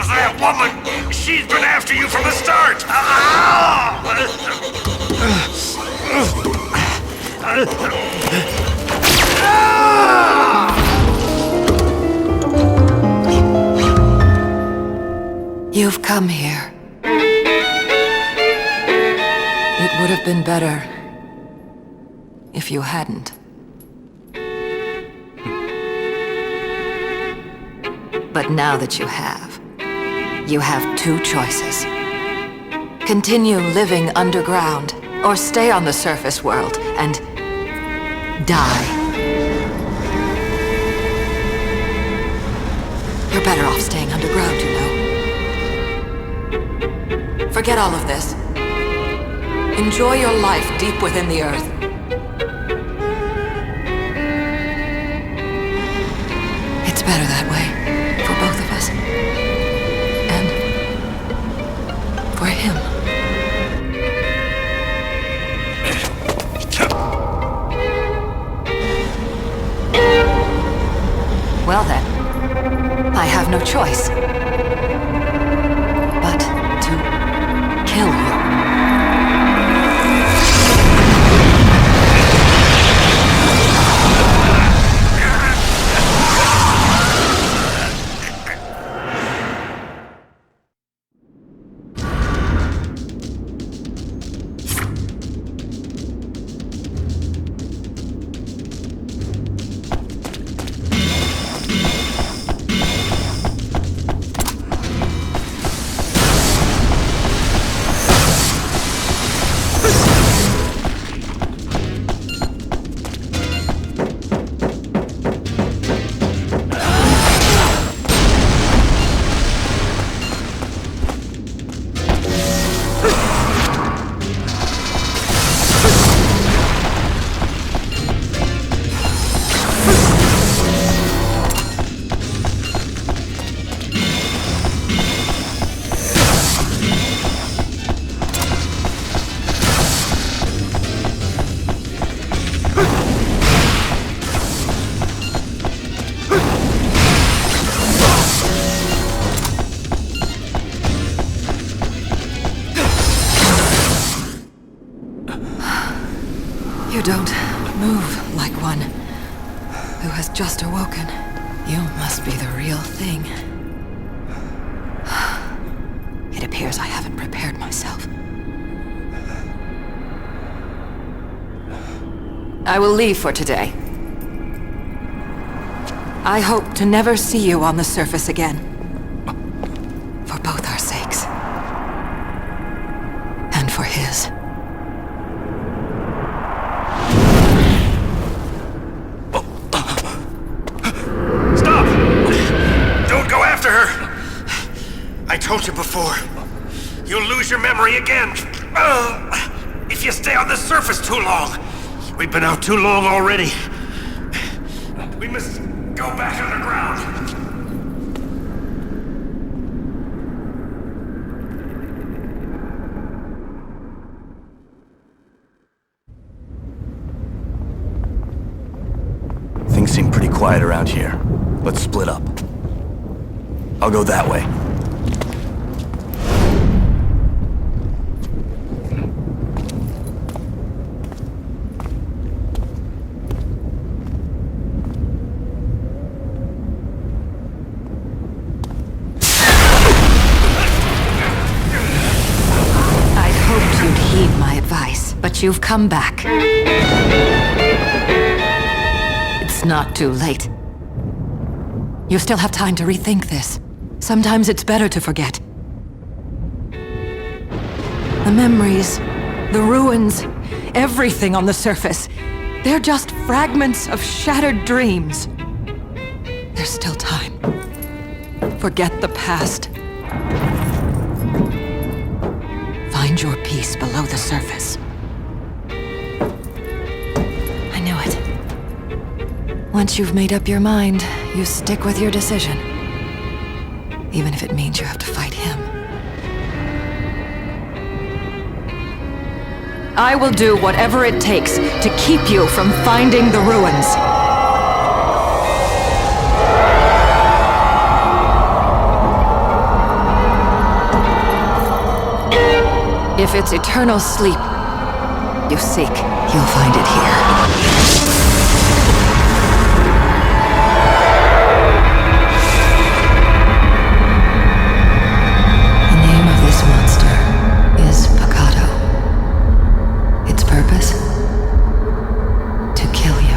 That woman, she's been after you from the start! You've come here. It would have been better if you hadn't. But now that you have two choices. Continue living underground, or stay on the surface world and die. You're better off staying underground, you know. Forget all of this. Enjoy your life deep within the earth. It's better that way. For both of us. And for him. Well then, I have no choice but to kill you. You don't move like one who has just awoken. You must be the real thing. It appears I haven't prepared myself. I will leave for today. I hope to never see you on the surface again. For both our sakes. And for his. I told you before, you'll lose your memory again. If you stay on the surface too long. We've been out too long already. We must go back underground. Things seem pretty quiet around here. Let's split up. I'll go that way. But you've come back. It's not too late. You still have time to rethink this. Sometimes it's better to forget. The memories, the ruins, everything on the surface, they're just fragments of shattered dreams. There's still time. Forget the past. Find your peace below the surface. Once you've made up your mind, you stick with your decision. Even if it means you have to fight him. I will do whatever it takes to keep you from finding the ruins. If it's eternal sleep you seek, you'll find it here. The name of this monster is Peccato. Its purpose? To kill you.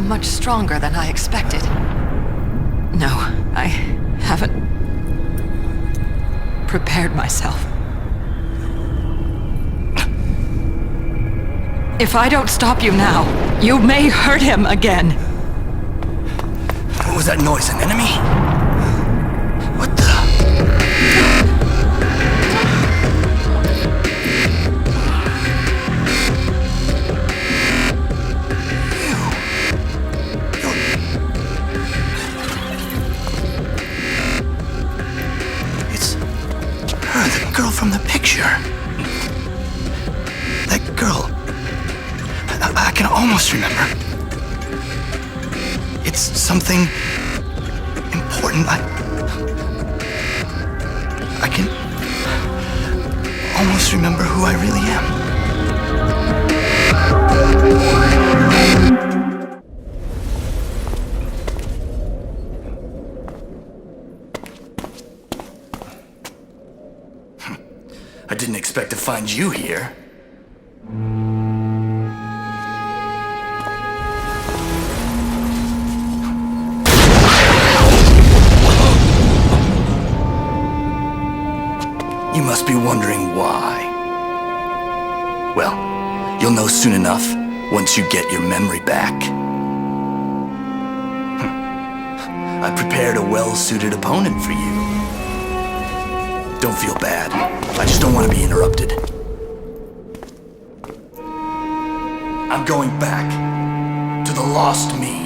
Much stronger than I expected. No, I haven't prepared myself. If I don't stop you now, you may hurt him again. What was that noise? An enemy? What the? From the picture. That girl. I can almost remember. It's something important. I can almost remember who I really am. I didn't expect to find you here. You must be wondering why. Well, you'll know soon enough once you get your memory back. I prepared a well-suited opponent for you. Don't feel bad. I just don't want to be interrupted. I'm going back to the lost me.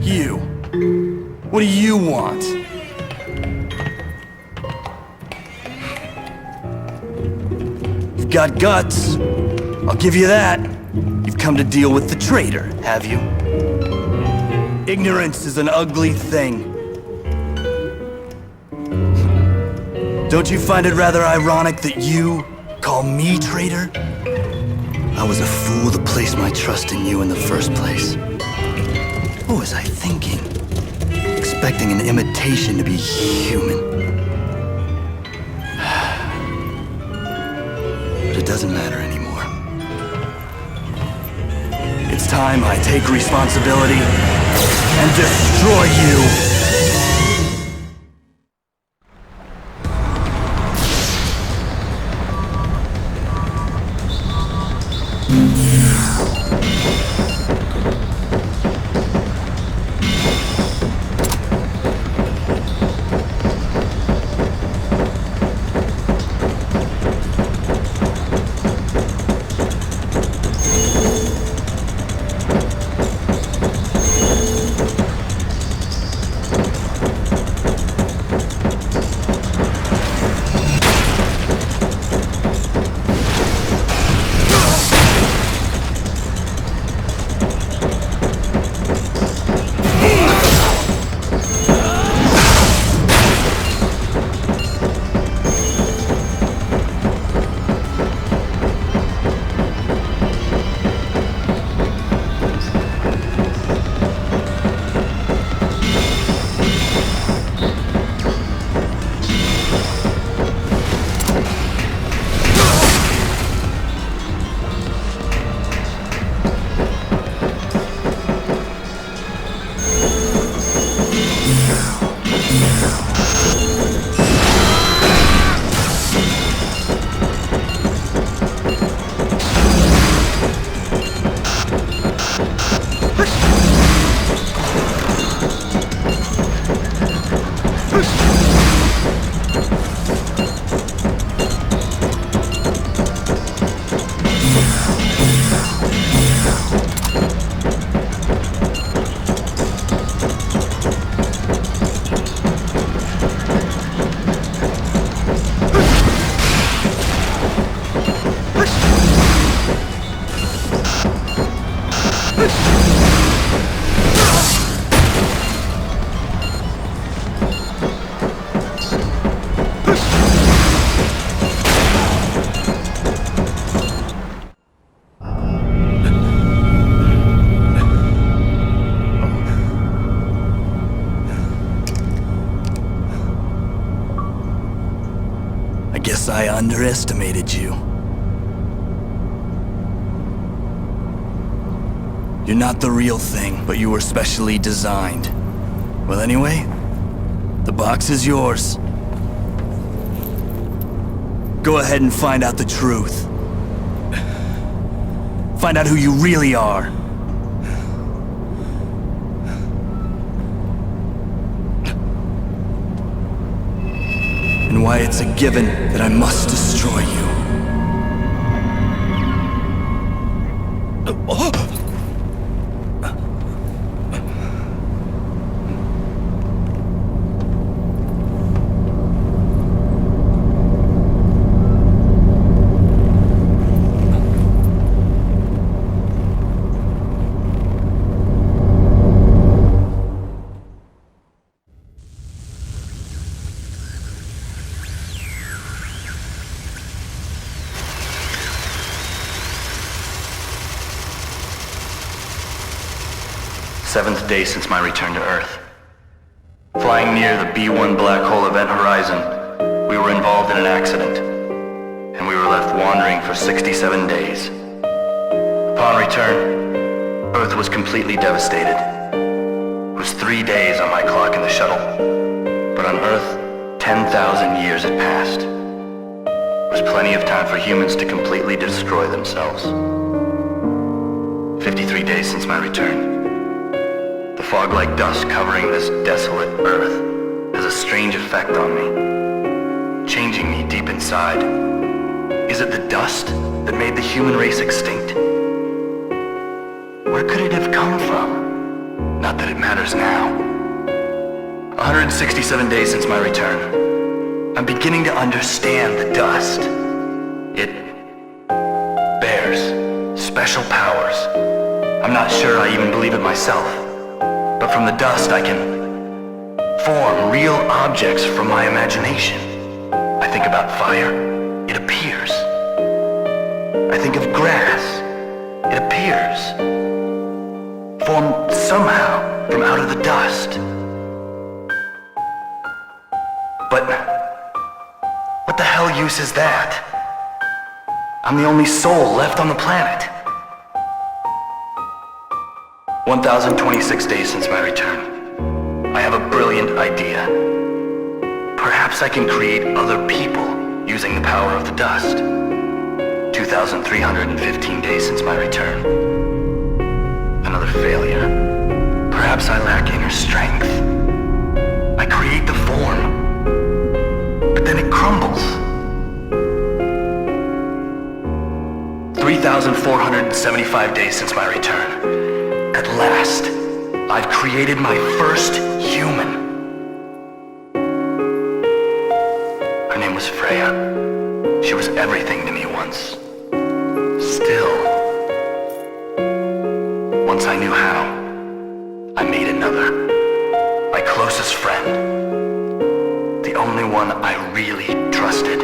You. What do you want? You've got guts. I'll give you that. You've come to deal with the traitor, have you? Ignorance is an ugly thing. Don't you find it rather ironic that you call me traitor? I was a fool to place my trust in you in the first place. What was I thinking? Expecting an imitation to be human. But it doesn't matter anymore. It's time I take responsibility and destroy you! guess I underestimated you. You're not the real thing, but you were specially designed. Well, anyway, the box is yours. Go ahead and find out the truth. Find out who you really are. And why it's a given that I must destroy you. Seventh day since my return to Earth. Flying near the B1 black hole event horizon, we were involved in an accident, and we were left wandering for 67 days. Upon return, Earth was completely devastated. It was 3 days on my clock in the shuttle, but on Earth, 10,000 years had passed. There was plenty of time for humans to completely destroy themselves. 53 days since my return. The fog-like dust covering this desolate Earth has a strange effect on me, changing me deep inside. Is it the dust that made the human race extinct? Where could it have come from? Not that it matters now. 167 days since my return. I'm beginning to understand the dust. It bears special powers. I'm not sure I even believe it myself. But from the dust I can form real objects from my imagination. I think about fire, it appears. I think of grass, it appears. Formed somehow from out of the dust. But what the hell use is that? I'm the only soul left on the planet. 1,026 days since my return. I have a brilliant idea. Perhaps I can create other people using the power of the dust. 2,315 days since my return. Another failure. Perhaps I lack inner strength. I create the form, but then it crumbles. 3,475 days since my return. At last, I've created my first human. Her name was Freya. She was everything to me once. Still, once I knew how, I made another. My closest friend. The only one I really trusted.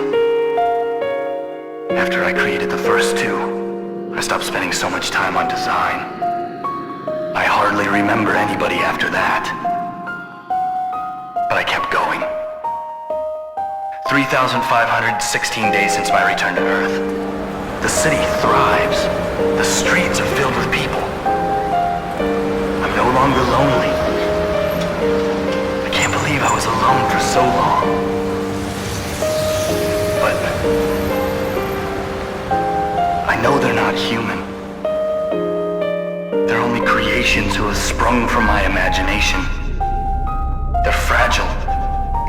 After I created the first two, I stopped spending so much time on design. I hardly remember anybody after that. But I kept going. 3,516 days since my return to Earth. The city thrives. The streets are filled with people. I'm no longer lonely. I can't believe I was alone for so long. But I know they're not human. They're only creations who have sprung from my imagination. They're fragile,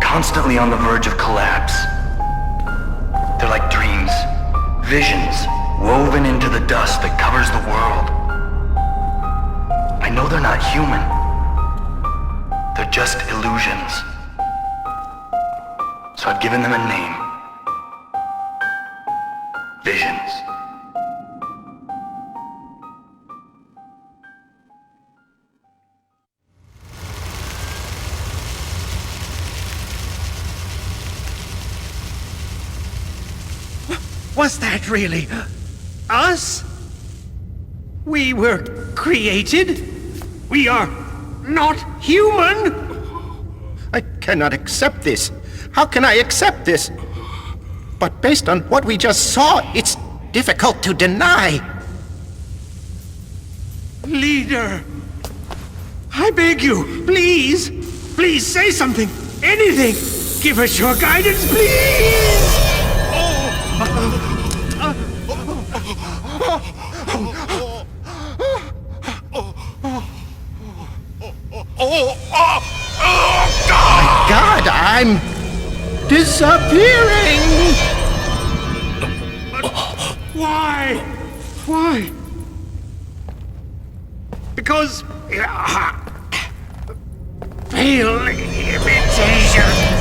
constantly on the verge of collapse. They're like dreams, visions, woven into the dust that covers the world. I know they're not human. They're just illusions. So I've given them a name. Visions. Was that really us? We were created? We are not human? I cannot accept this. How can I accept this? But based on what we just saw, it's difficult to deny. Leader! I beg you, please! Please say something! Anything! Give us your guidance, please! God, I'm disappearing! Why? Why? Because... fail imitation.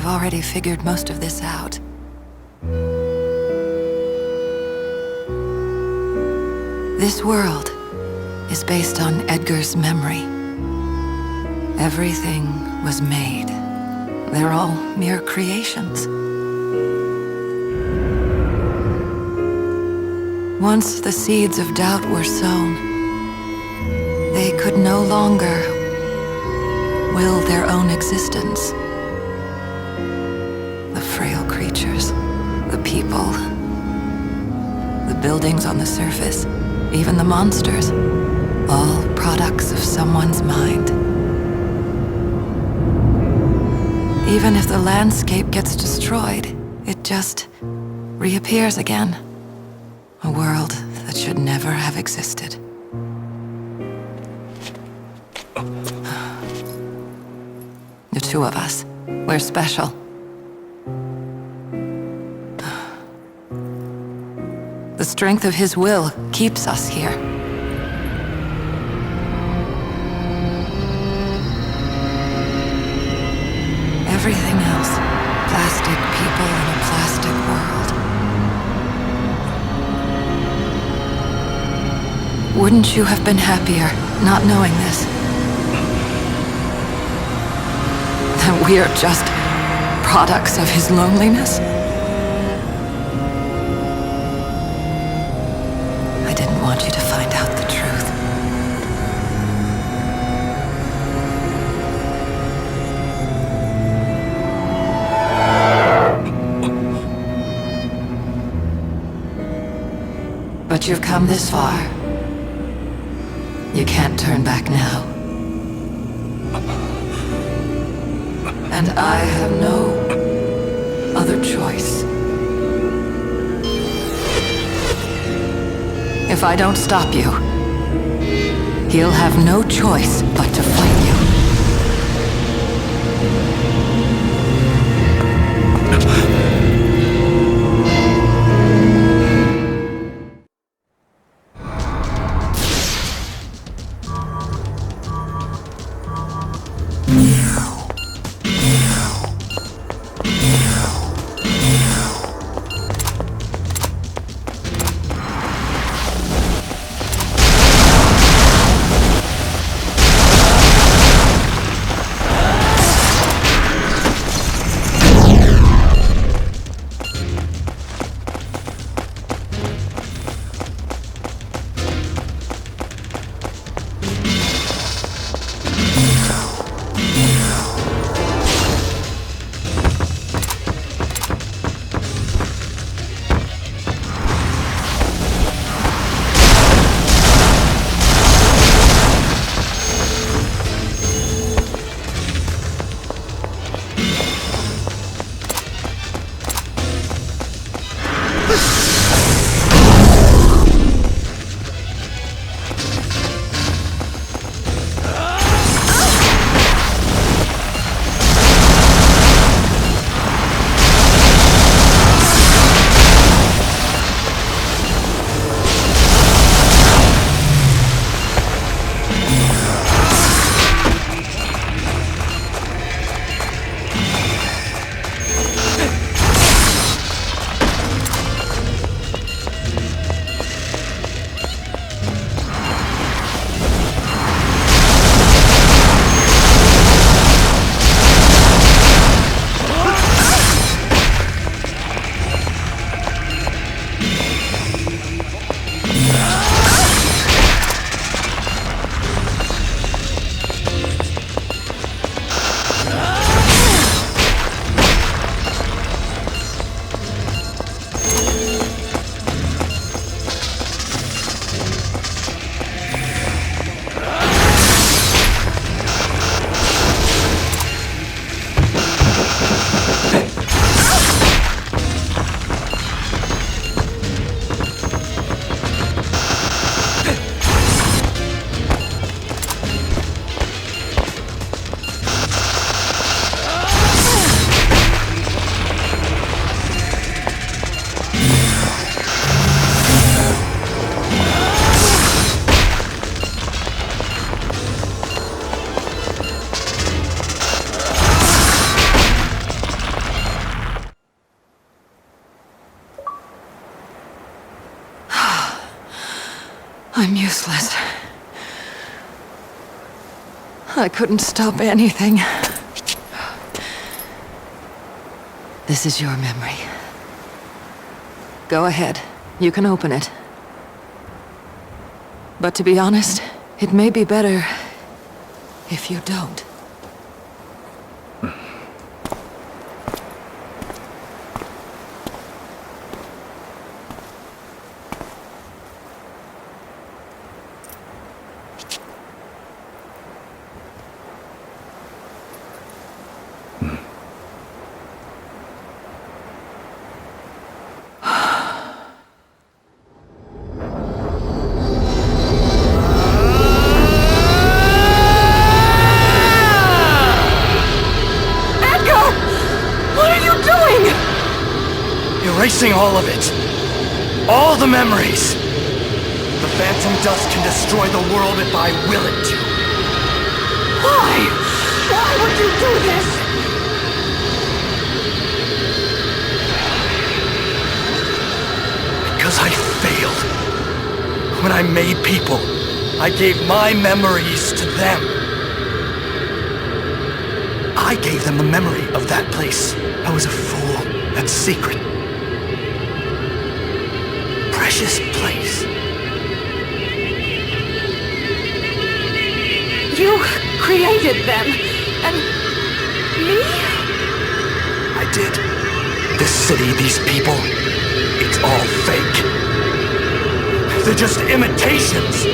I've already figured most of this out. This world is based on Edgar's memory. Everything was made. They're all mere creations. Once the seeds of doubt were sown, they could no longer will their own existence. The frail creatures, the people, the buildings on the surface, even the monsters, all products of someone's mind. Even if the landscape gets destroyed, it just reappears again. A world that should never have existed. The two of us, we're special. The strength of his will keeps us here. Everything else, plastic people in a plastic world. Wouldn't you have been happier not knowing this? That we are just products of his loneliness? I didn't want you to find out the truth. But you've come this far. You can't turn back now. And I have no other choice. If I don't stop you, he'll have no choice but to fight you. I couldn't stop anything. This is your memory. Go ahead. You can open it. But to be honest, it may be better if you don't. Erasing all of it. All the memories. The Phantom Dust can destroy the world if I will it to. Why? Why would you do this? Because I failed. When I made people, I gave my memories to them. I gave them the memory of that place. I was a fool. That secret. Precious place. You created them, and me? I did. This city, these people, it's all fake. They're just imitations,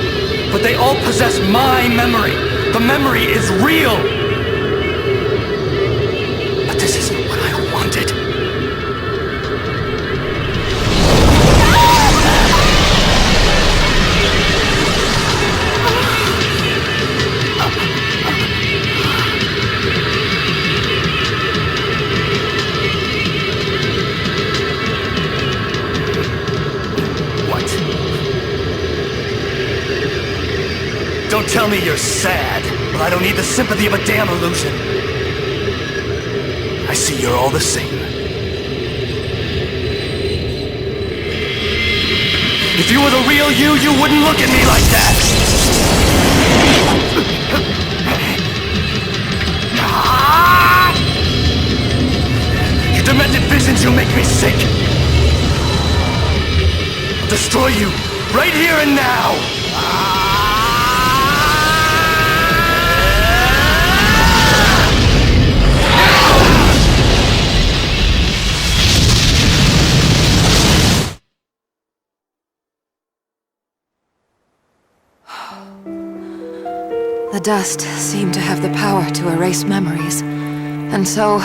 but they all possess my memory. The memory is real. But this isn't what I wanted. Don't tell me you're sad, but I don't need the sympathy of a damn illusion. I see you're all the same. If you were the real you, you wouldn't look at me like that! Your demented visions, you make me sick! I'll destroy you, right here and now! The dust seemed to have the power to erase memories, and so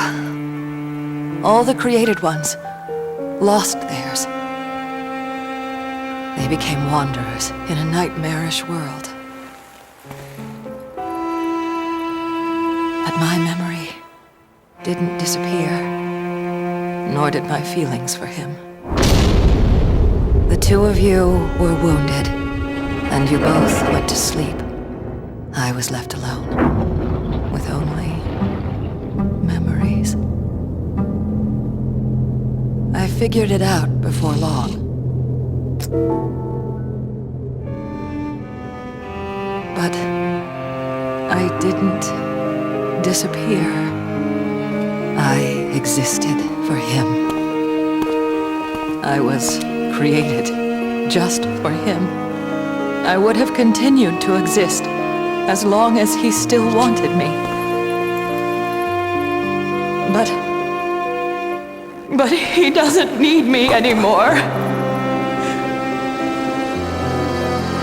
all the created ones lost theirs. They became wanderers in a nightmarish world. But my memory didn't disappear, nor did my feelings for him. The two of you were wounded, and you both went to sleep. I was left alone, with only memories. I figured it out before long. But I didn't disappear. I existed for him. I was created just for him. I would have continued to exist as long as he still wanted me. But he doesn't need me anymore.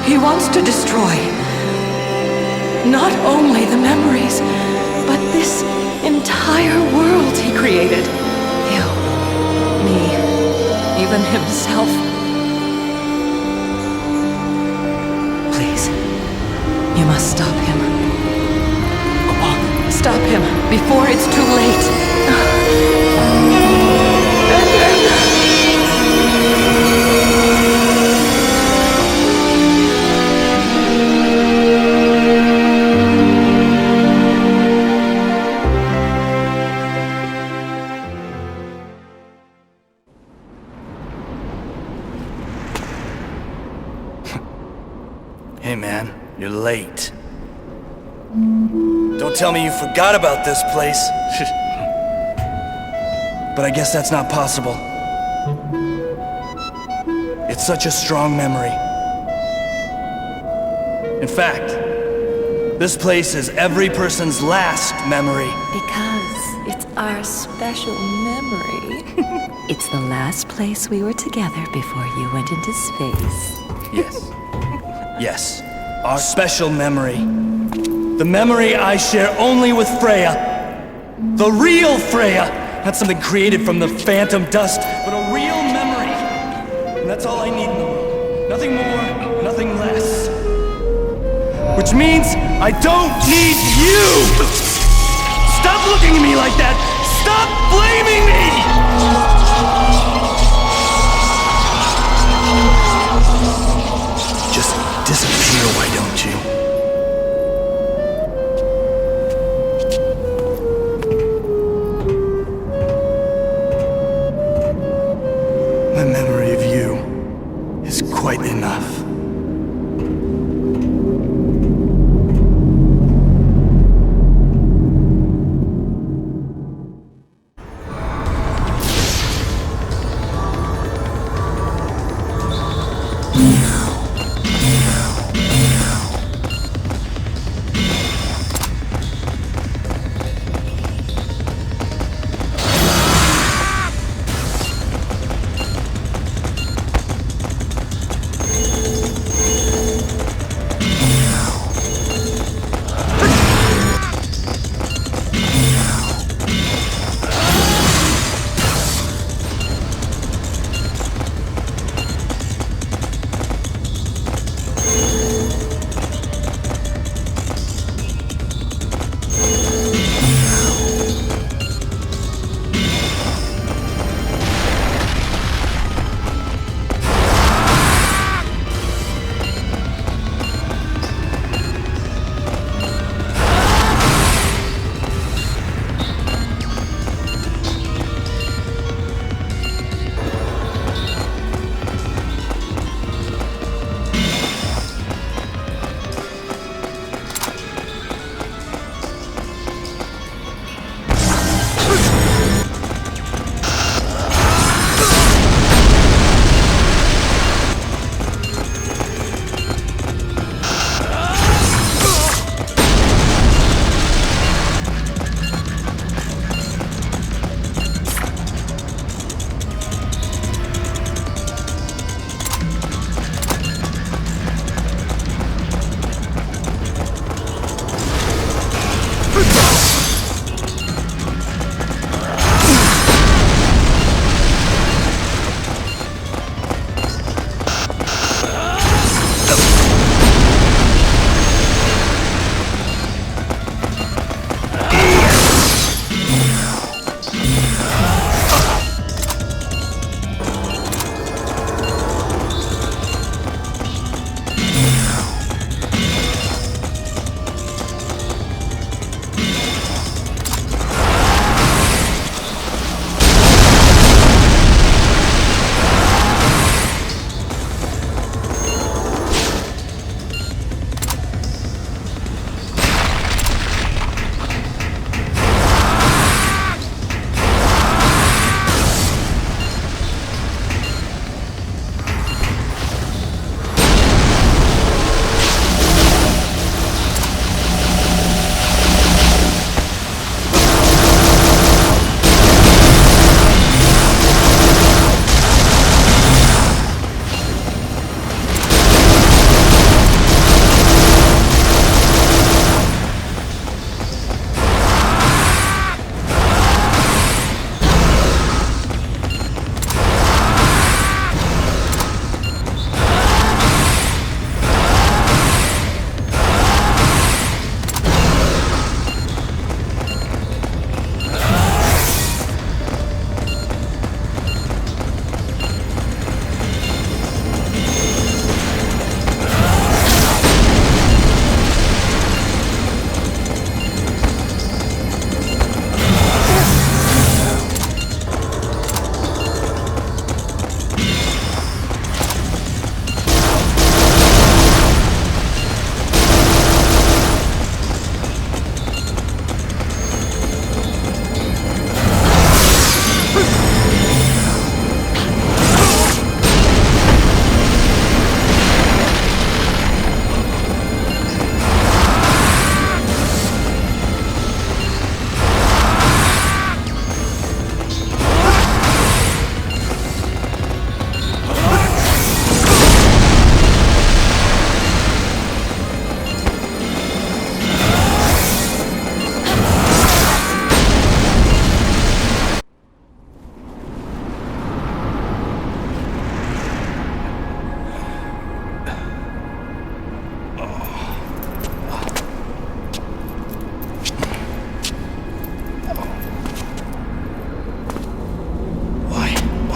He wants to destroy not only the memories, but this entire world he created. You, me, even himself. Please, you must stop him. Go on, stop him before it's too late. Hey man, you're late. Don't tell me you forgot about this place. But I guess that's not possible. It's such a strong memory. In fact, this place is every person's last memory. Because it's our special memory. It's the last place we were together before you went into space. Yes. Yes. Our special memory. The memory I share only with Freya. The real Freya! Not something created from the Phantom Dust, but a real memory. And that's all I need in the world. Nothing more, nothing less. Which means I don't need you! Stop looking at me like that! Stop blaming me! Just disappear, why don't you? My memory of you is quite enough.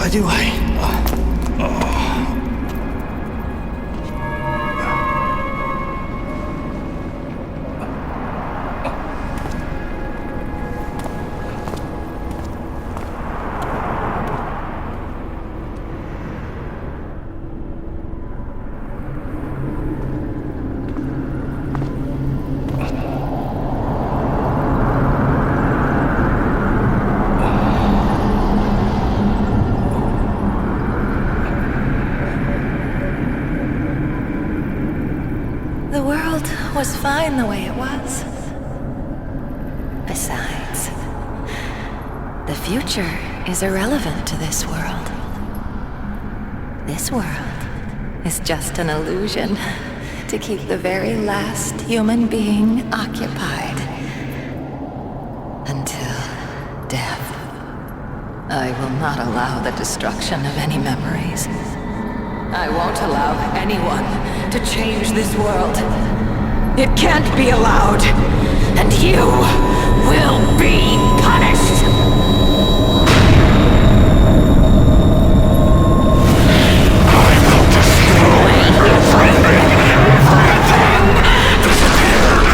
Why do I? The world was fine the way it was. Besides, the future is irrelevant to this world. This world is just an illusion to keep the very last human being occupied. Until death. I will not allow the destruction of any memories. I won't allow anyone to change this world. It can't be allowed. And you will be punished! I will destroy everything! Everything! Disappear!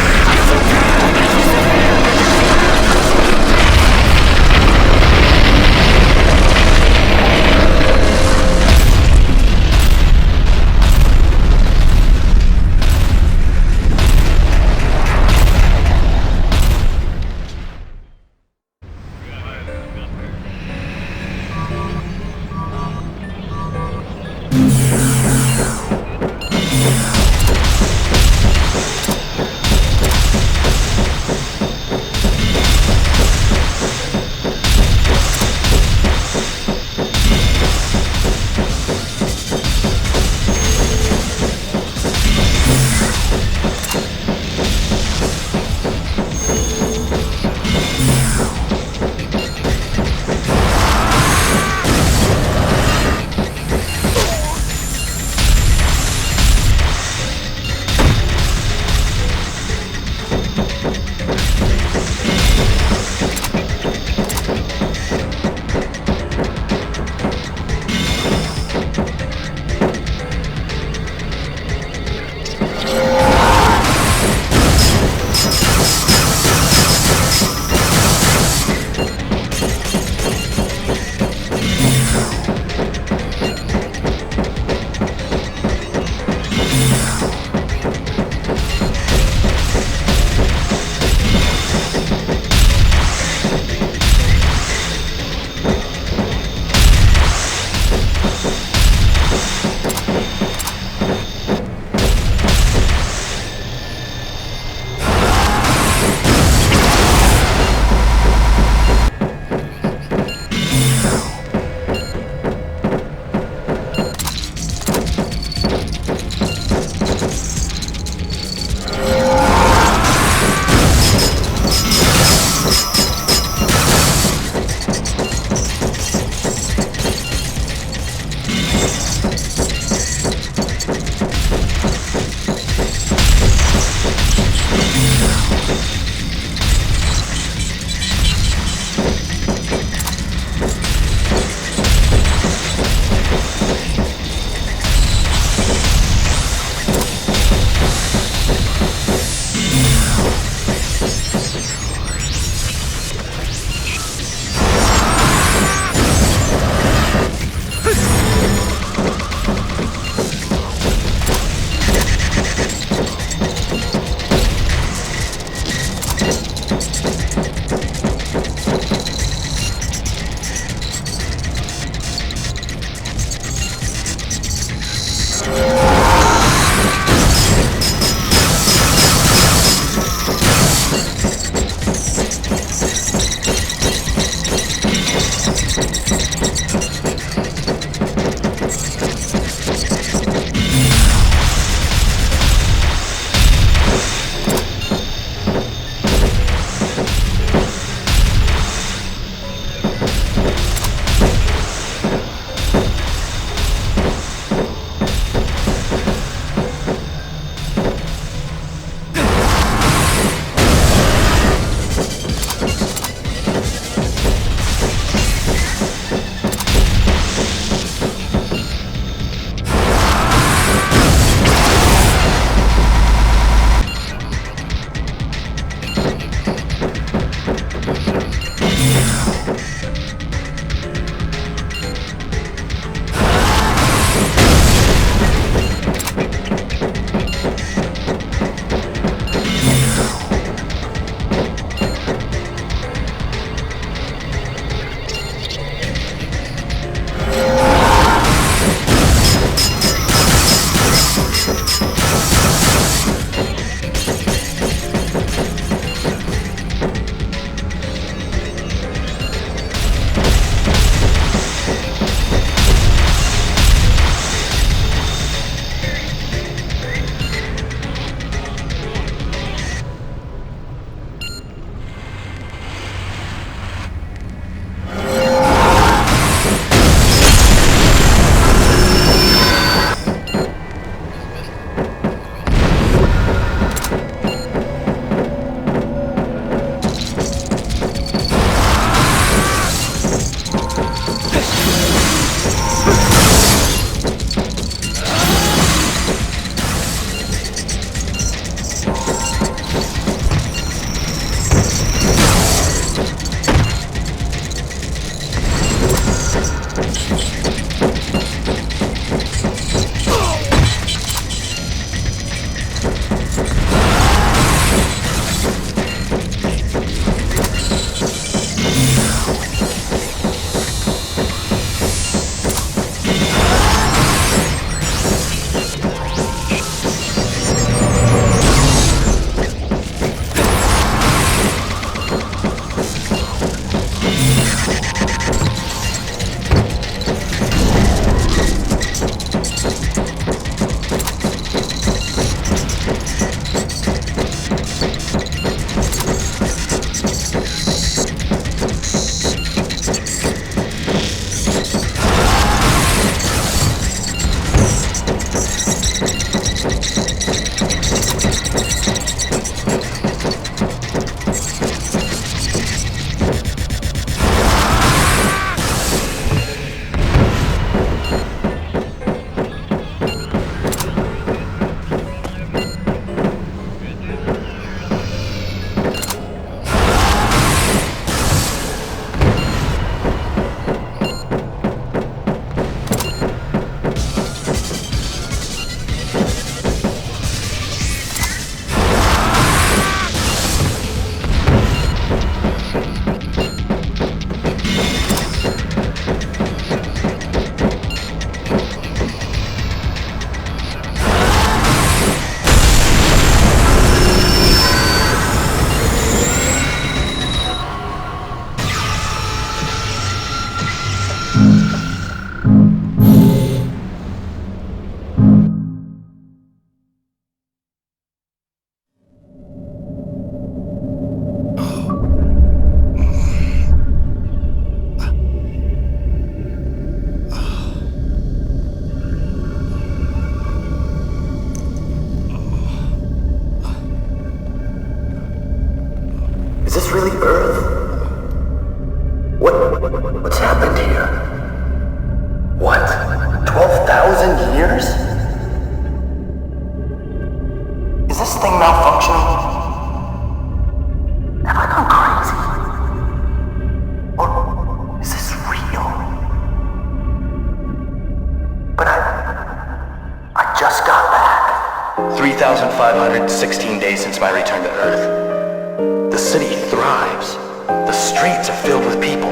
The city thrives. The streets are filled with people.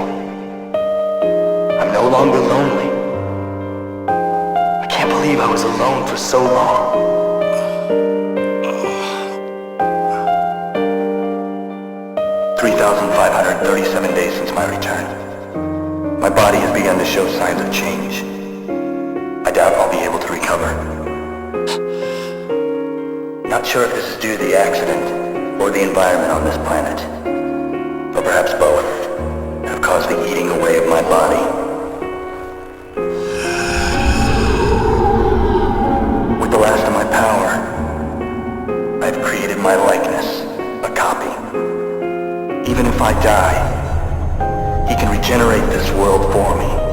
I'm no longer lonely. I can't believe I was alone for so long. 3,537 days since my return. My body has begun to show signs of change. I doubt I'll be able to recover. Not sure if this is due to the accident or the environment on this planet, or perhaps both have caused the eating away of my body. With the last of my power, I've created my likeness, a copy. Even if I die, he can regenerate this world for me.